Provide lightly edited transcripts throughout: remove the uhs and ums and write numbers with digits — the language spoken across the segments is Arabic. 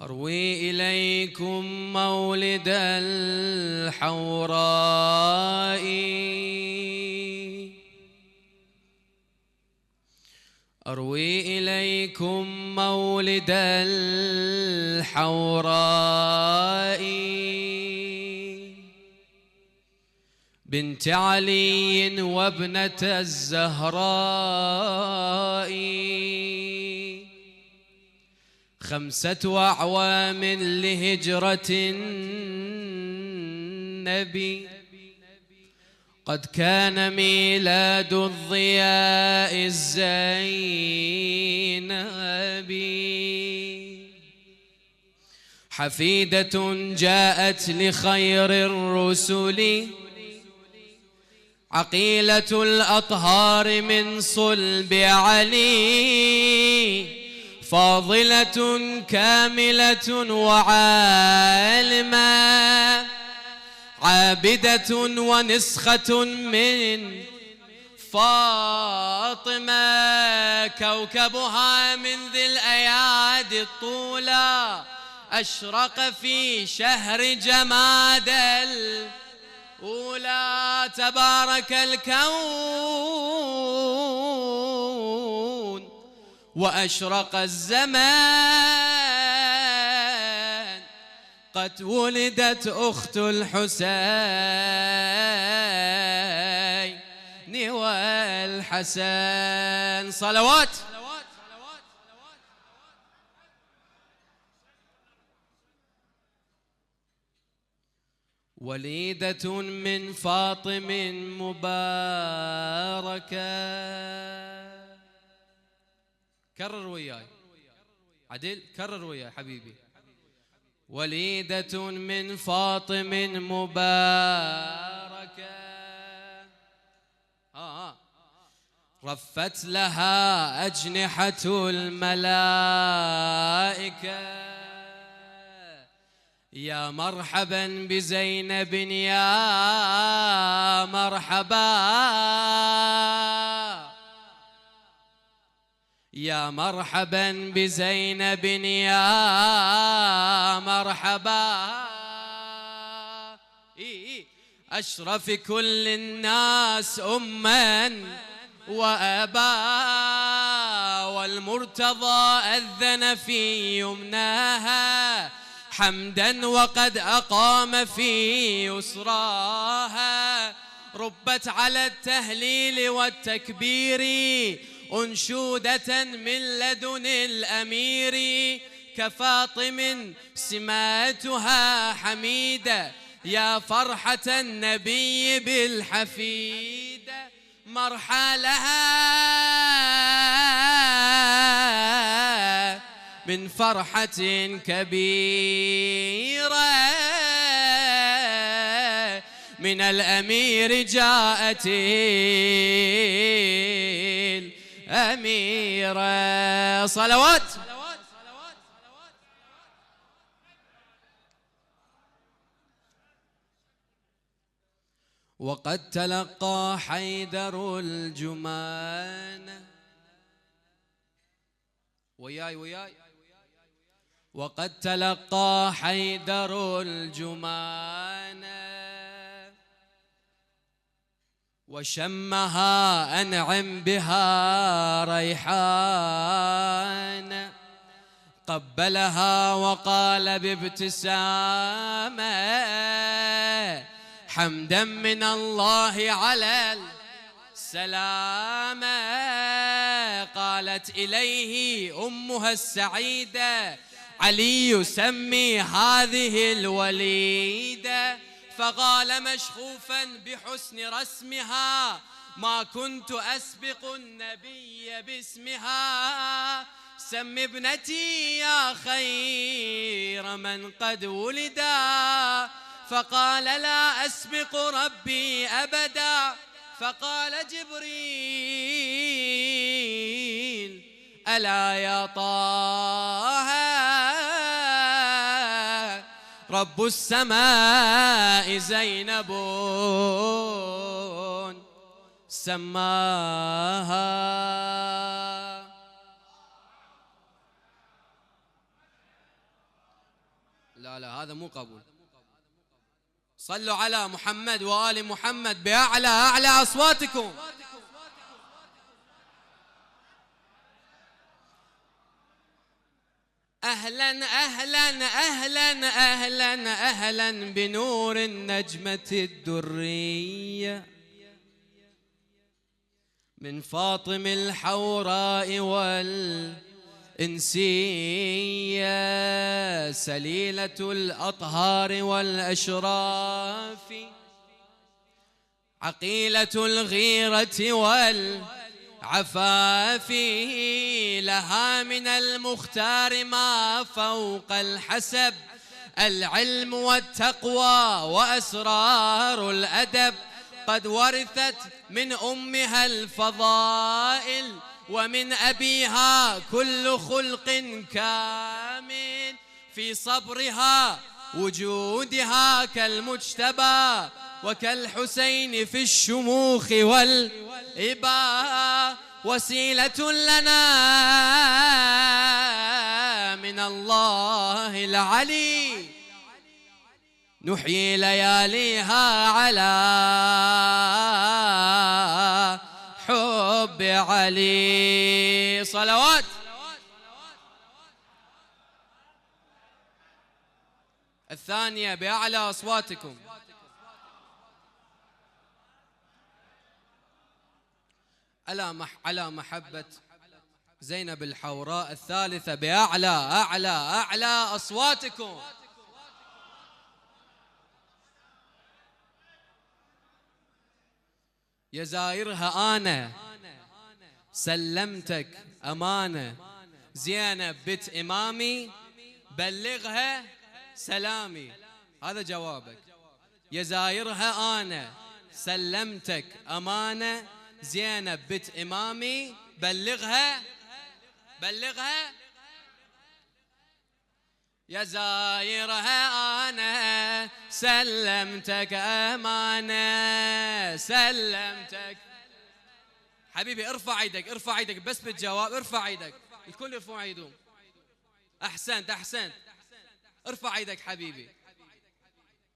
أروي إليكم مولد الحوراء، أروي إليكم مولد الحوراء، بنت علي وابنة الزهراء، 5 أعوام لهجرة النبي، قد كان ميلاد الضياء الزينبي، حفيدة جاءت لخير الرسل، عقيلة الأطهار من صلب علي، فاضلة كاملة وعالمة، عابدة ونسخة من فاطمة، كوكبها من ذي الأيادي الطولى، أشرق في شهر جماد الأولى، تبارك الكون وأشرق الزمان، قد ولدت أخت الحسين والحسن. صلوات. وليدة من فاطم مباركة. كرر وياي عدل، كرر وياي حبيبي. وليدة من فاطم مباركة، رفت لها أجنحة الملائكة، يا مرحبا بزينب يا مرحبا، يا مرحبا بزينب يا مرحبا، أشرف كل الناس أما وأبا، والمرتضى أذن في يمناها حمدا وقد أقام في يسراها، ربت على التهليل والتكبير أنشودة من لدن الأمير، كفاطم سماتها حميدة، يا فرحة النبي بالحفيدة، مرحلها من فرحة كبيرة، من الأمير جاءت الأميرة. صلوات. وقد تلقى حيدر الجمان، وياي وقد تلقى حيدر الجمان، وشمها أنعم بها ريحان، قبلها وقال بابتسامة حمدا من الله على السلامة، قالت إليه أمها السعيدة علي سمي هذه الوليدة، فقال مشخوفا بحسن رسمها ما كنت أسبق النبي باسمها، سم ابنتي يا خير من قد ولدا، فقال لا أسبق ربي أبدا، فقال جبريل ألا يا طه رب السماء زينب سماها. هذا مو قبول. صلوا على محمد وآل محمد بأعلى أعلى أصواتكم. أهلا أهلا أهلا أهلا أهلا بنور النجمة الدرية من فاطم الحوراء والإنسية سليلة الأطهار والأشراف عقيلة الغيرة والعفاف لها من المختار ما فوق الحسب العلم والتقوى وأسرار الأدب قد ورثت من أمها الفضائل ومن أبيها كل خلق كامل في صبرها وجودها كالمجتبى وكالحسين في الشموخ والإباء وسيلة لنا من الله العلي نحيي لياليها على حب علي. صلوات. الثانية بأعلى أصواتكم. على محبة زينب الحوراء. الثالثة بأعلى أعلى أعلى أصواتكم. يا زايرها أنا سلمتك أمانة زينب بنت إمامي بلغها سلامي. هذا جوابك. يا زايرها أنا سلمتك أمانة زينب بنت إمامي بلغها يا زايرها أنا سلمتك أمانة سلمتك. حبيبي ارفع ايدك ارفع ايدك بس بالجواب. ارفع ايدك الكل يرفع ايدهم. أحسنت أحسنت. ارفع ايدك حبيبي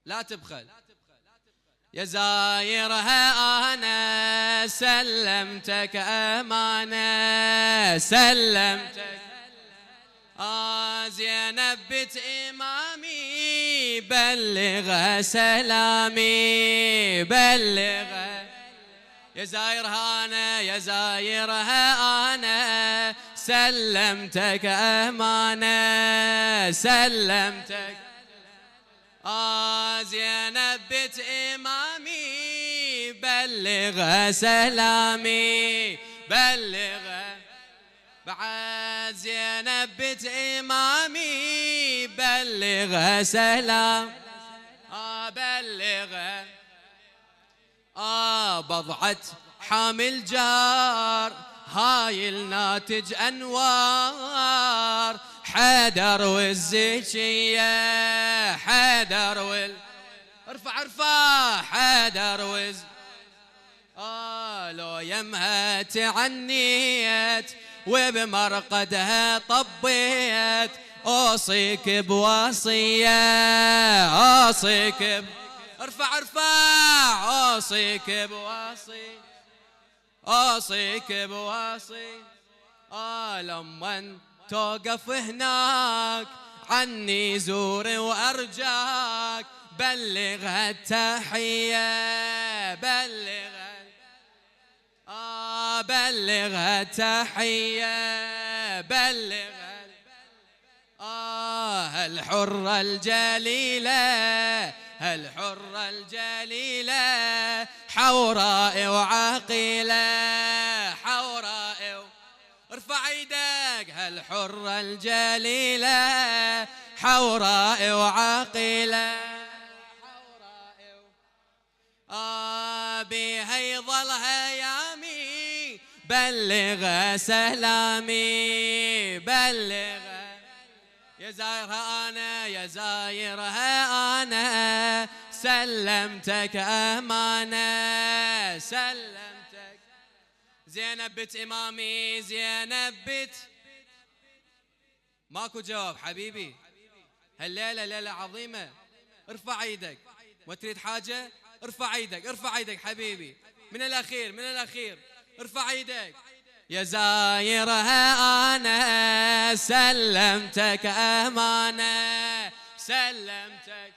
لا تبخل. يا زايرها أنا سلمتك أمانة سلمتك زينب بنت إمامي بلغ سلامي بلغ. يا زايرها أنا يا زايرها أنا سلمتك أمانة سلمتك زينب بنت إمامي بلغ سلامي بلغ. بعد زينب بنت إمامي بلغ سلام بلغ. بضعة حامل جار هاي الناتج أنوار حيدر والزكية حيدر ارفع حيدر لو يمها تعنيت وبمرقدها طبيت أوصيك بوصية أوصيك ارفع أوصيك بوصي أوصيك بوصي لمن توقف هناك عني زور وأرجاك بلغ التحية بلغ بلغ التحية بلغ الحرة الجليلة الحرة الجليلة حوراء وعقيلة حوراء. ارفع ايدك. الحرة الجليلة حوراء وعقيلة حوراء بها يظلها يامي بلغ سلامي بلغ. يا زايرها أنا يا زايرها أنا سلمتك أمانة سلمتك. زينب بنت إمامي زينب بنت. ماكو جواب حبيبي. هالليلة ليلة عظيمة. ارفع ايدك، وتريد حاجة ارفع ايدك، ارفع ايدك حبيبي، من الأخير من الأخير، ارفع ايدك. يا زايرها أنا سلمتك أمانة، سلمتك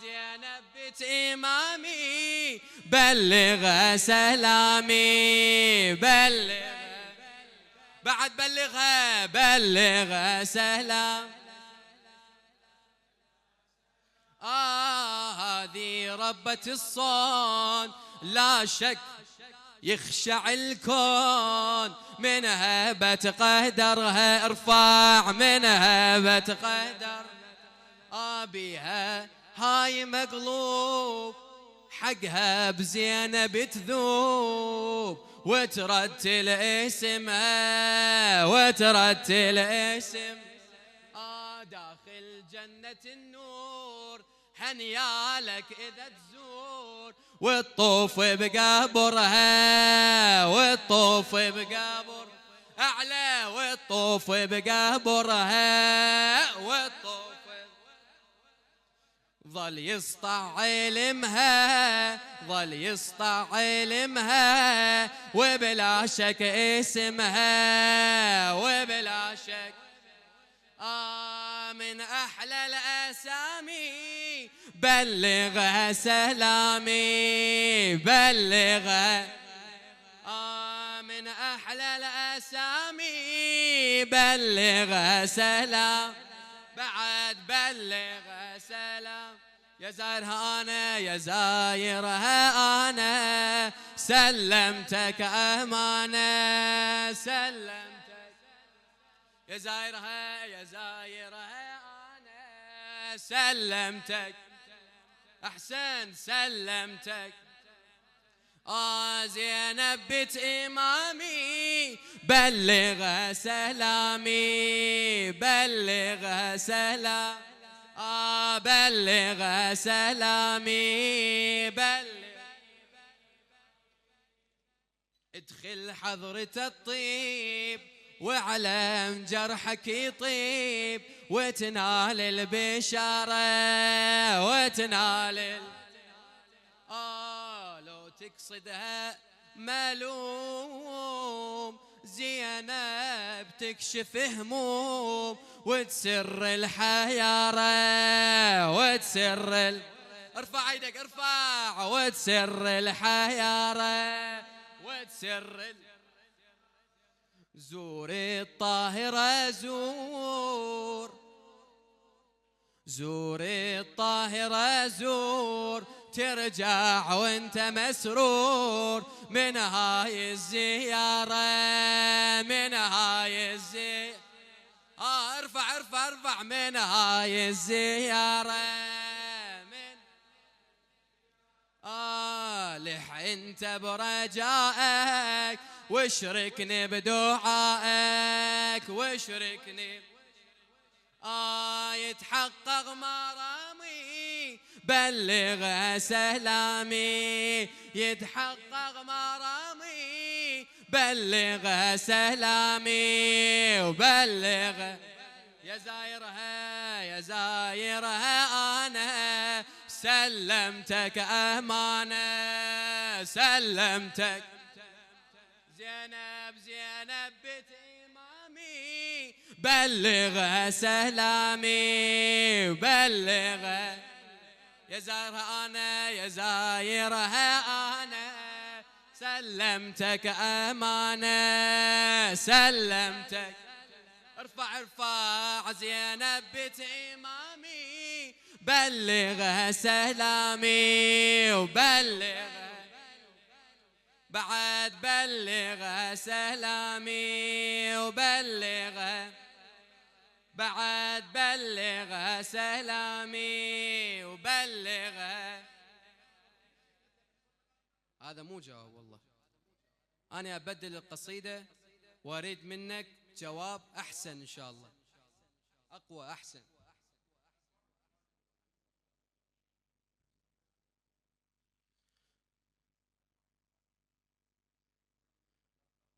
زينب بنت إمامي، بلغ سلامي، بلغ بعد بلغها، بلغ سلام. هذه ربة الصون لا شك يخشع الكون، من هبة قدرها ارفع، من هبة قدر بيها هاي مقلوب، حقها بزينب تذوب، وترتل اسمها، وترتل اسم داخل جنة النور، هنيالك إذا تزور، والطوف بقبرها، والطوف بقبر أعلى، والطوف بقبرها، والطوف ظل يسطع علمها، ظل يسطع علمها، وبلا شك اسمها، وبلا شك من أحلى الأسامي، بلغها سلامي، بلغها من أحلى الأسامي، بلغها سلام، بعد بلغها سلام. يا زايرها أنا، يا زايرها أنا سلمتك أمانة، سلمتك يا زايرها، يا زايرها أنا سلمتك، أحسن سلمتك زينب بنت إمامي، بلغ سلامي، بلغ سلام بلغ سلامي، بلغ ادخل حضرة الطيب، واعلم جرحك يطيب، وتنال البشارة، وتنال لو تقصدها ملوم، زينب تكشف هموم، وتسر الحيارة، وتسر ارفع ايدك ارفع، وتسر الحيارة، وتسر زور الطاهرة، زور، زور الطاهرة زور، ترجع وانت مسرور من هاي الزيارة، من هاي الزيارة ارفع ارفع ارفع، من هاي الزيارة، من لح انت برجائك، واشركني بدعائك، واشركني يتحقق مرامي، بلغ سلامي، يتحقق مرامي، بلغ سلامي، وبلغ يا زايرها، يا زايرها أنا سلمتك أمانة، سلمتك زينب، زينب بنت إمامي، بلغ سلامي، وبلغ يا زايرها أنا، يا زايرها أنا سلمتك أمانة، سلمتك ارفع ارفع زينب بنت إمامي، بلغ سلامي، وبلغ بعد بلغ سلامي، وبلغ بعد بلغ سلامي، وبلغ. هذا مو جواب والله، أنا أبدل القصيدة وأريد منك جواب أحسن إن شاء الله، أقوى أحسن.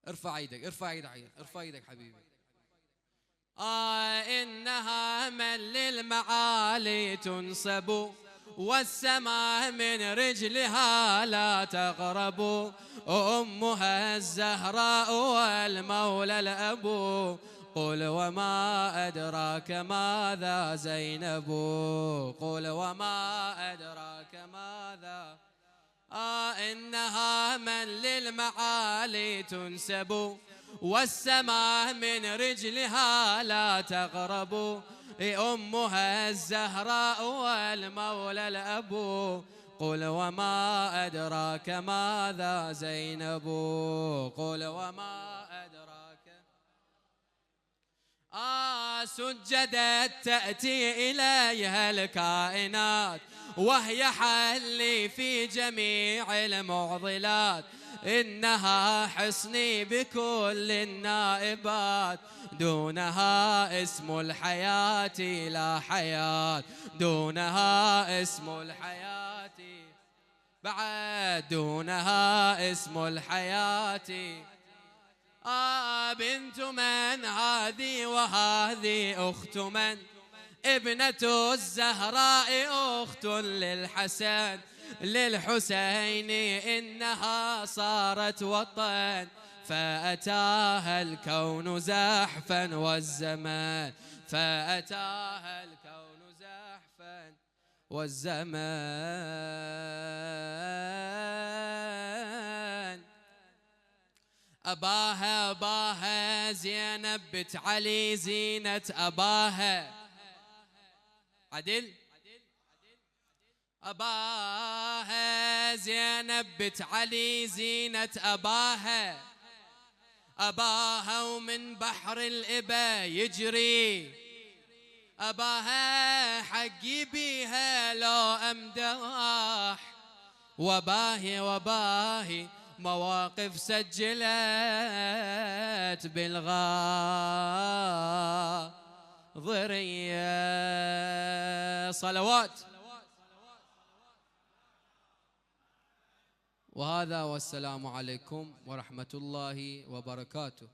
ارفع ايدك ارفع ايدك ارفع ايدك حبيبي. إنها من للمعالي تنصب، والسماء من رجلها لا تغرب، أمها الزهراء والمولى الأب، قل وما أدراك ماذا زينب، قل وما أدراك ماذا. إنها من للمعالي تنسب، والسماء من رجلها لا تغرب، أمها الزهراء والمولى الأب، قل وما أدراك ماذا زينب، قل وما أدراك. سجدت تأتي إليها الكائنات، وهي حلي في جميع المعضلات، إنها حصني بكل النائبات، دونها اسم الحياة لا حياة، دونها اسم الحياة، بعد دونها اسم الحياة. بنت من هذه وهذه أخت من، ابنة الزهراء أخت للحسن، للحسين إنها صارت وطن، فأتاها الكون زحفا والزمان، فأتاها الكون زحفا والزمان. أباها زينب بنت علي زينة أباها، عدل أباها زينب بنت علي زينة أباها، أباها ومن بحر الإبا يجري، أباها حقي بيها لو أمداح، وباهي مواقف سجلت بالغاضرية. صلوات. وهذا والسلام عليكم ورحمة الله وبركاته.